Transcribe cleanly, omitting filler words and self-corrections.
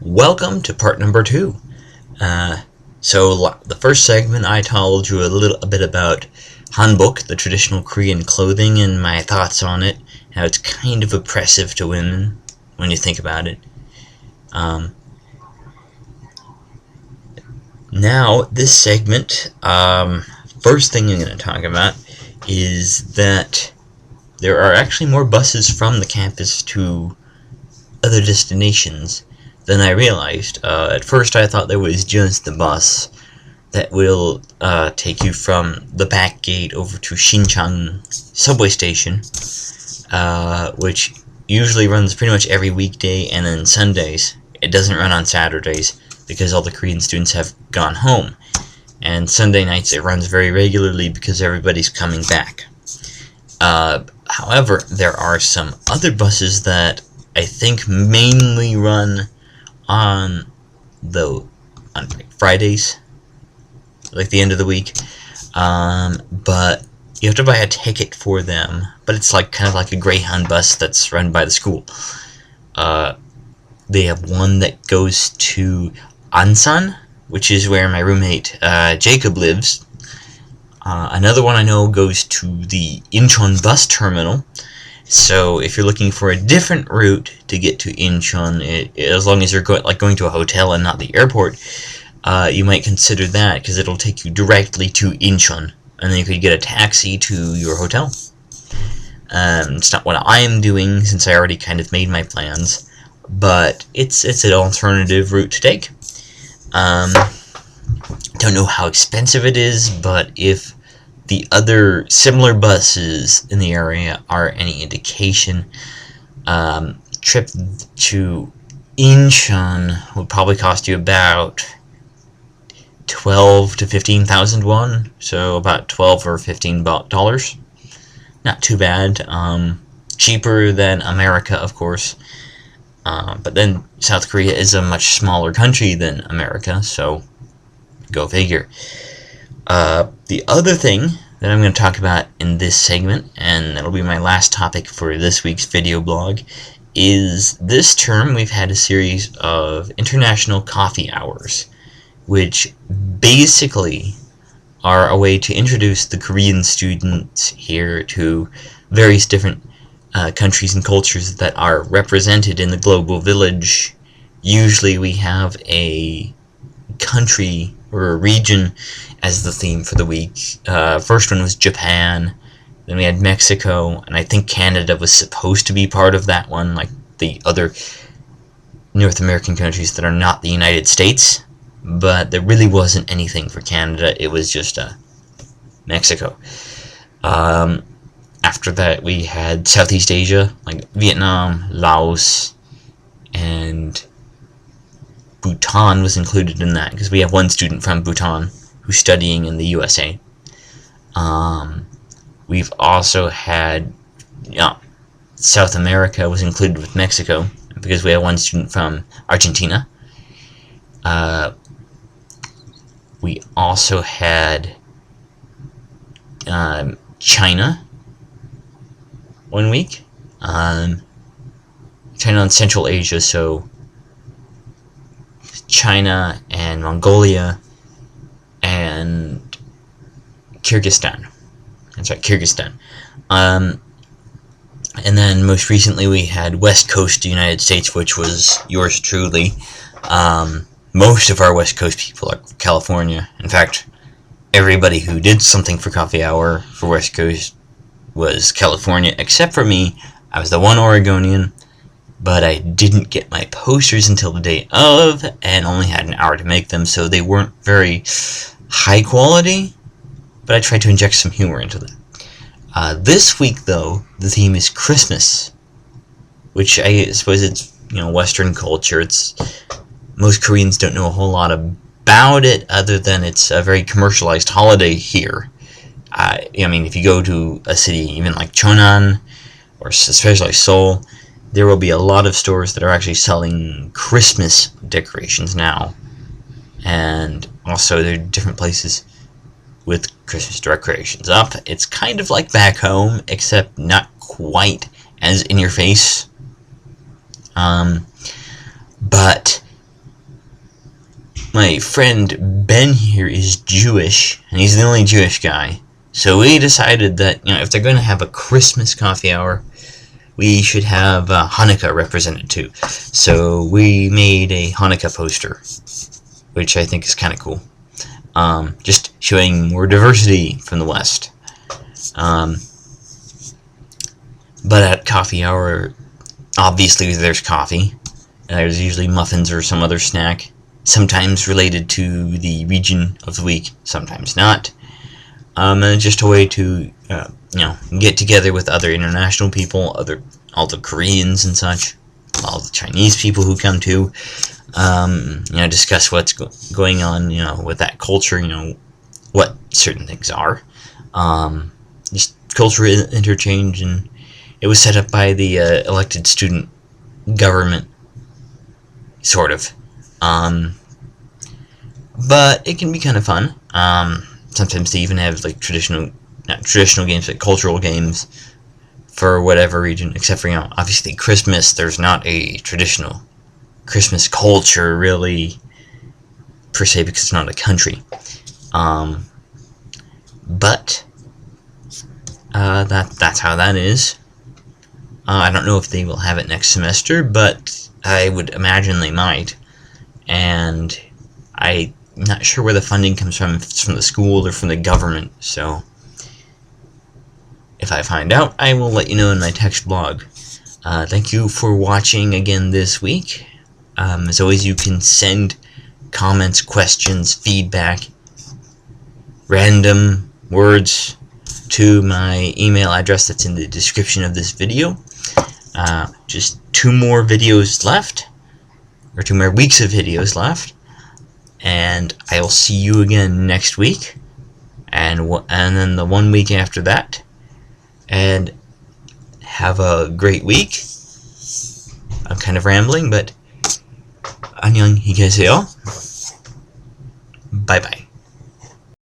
Welcome to part number 2. So the first segment I told you a bit about hanbok, the traditional Korean clothing, and my thoughts on it, how it's kind of oppressive to women when you think about it. Now, this segment, first thing I'm going to talk about is that there are actually more buses from the campus to other destinations than I realized. At first I thought there was just the bus that will take you from the back gate over to Sinchang subway station, which usually runs pretty much every weekday, and then Sundays. It doesn't run on Saturdays because all the Korean students have gone home, and Sunday nights it runs very regularly because everybody's coming back. However, there are some other buses that I think mainly run on Fridays, like the end of the week, but you have to buy a ticket for them, but it's kind of like a Greyhound bus that's run by the school. They have one that goes to Ansan, which is where my roommate Jacob lives. Another one I know goes to the Incheon bus terminal. So if you're looking for a different route to get to Incheon, as long as you're going to a hotel and not the airport, you might consider that, because it'll take you directly to Incheon, and then you could get a taxi to your hotel. It's not what I'm doing, since I already kind of made my plans, but it's an alternative route to take. Don't know how expensive it is, but if the other similar buses in the area are any indication, trip to Incheon would probably cost you about 12 to 15,000 won, so about $12 or $15. Not too bad. Cheaper than America, of course. But then South Korea is a much smaller country than America, so go figure. The other thing that I'm going to talk about in this segment, and that'll be my last topic for this week's video blog, is this term we've had a series of international coffee hours, which basically are a way to introduce the Korean students here to various different countries and cultures that are represented in the global village. Usually we have a country or a region as the theme for the week. First one was Japan, then we had Mexico, and I think Canada was supposed to be part of that one, like the other North American countries that are not the United States, but there really wasn't anything for Canada, it was just Mexico. After that we had Southeast Asia, like Vietnam, Laos, and Bhutan was included in that, because we have one student from Bhutan who's studying in the USA. We've also had, South America was included with Mexico, because we have one student from Argentina. We also had China 1 week. China and Central Asia, so China and Mongolia and Kyrgyzstan. That's right, Kyrgyzstan. And then most recently we had West Coast United States, which was yours truly. Most of our West Coast people are from California. In fact, everybody who did something for Coffee Hour for West Coast was California, except for me. I was the one Oregonian, but I didn't get my posters until the day of, and only had an hour to make them, so they weren't very high quality, but I tried to inject some humor into them. This week, though, the theme is Christmas, which I suppose it's, Western culture. Most Koreans don't know a whole lot about it, other than it's a very commercialized holiday here. If you go to a city, even like Cheonan, or especially Seoul, there will be a lot of stores that are actually selling Christmas decorations now. And also there are different places with Christmas decorations up. It's kind of like back home, except not quite as in your face. But my friend Ben here is Jewish, and he's the only Jewish guy. So we decided that, if they're going to have a Christmas coffee hour, we should have Hanukkah represented too. So we made a Hanukkah poster, which I think is kind of cool. Just showing more diversity from the West. But at coffee hour, obviously there's coffee. There's usually muffins or some other snack, sometimes related to the region of the week, sometimes not. And just a way to, get together with other international people, all the Koreans and such, all the Chinese people who come to, discuss what's going on, with that culture, what certain things are. Just cultural interchange, and it was set up by the elected student government, sort of. But it can be kind of fun. Sometimes they even have like not traditional games, but cultural games for whatever region, except for, obviously Christmas. There's not a traditional Christmas culture really per se, because it's not a country. But that's how that is. I don't know if they will have it next semester, but I would imagine they might. And I'm not sure where the funding comes from, if it's from the school or from the government. So if I find out, I will let you know in my text blog. Thank you for watching again this week. As always, you can send comments, questions, feedback, random words to my email address that's in the description of this video. Just 2 more videos left, or 2 more weeks of videos left, and I will see you again next week, and then the 1 week after that. And have a great week. I'm kind of rambling, but 안녕히 계세요. Bye bye.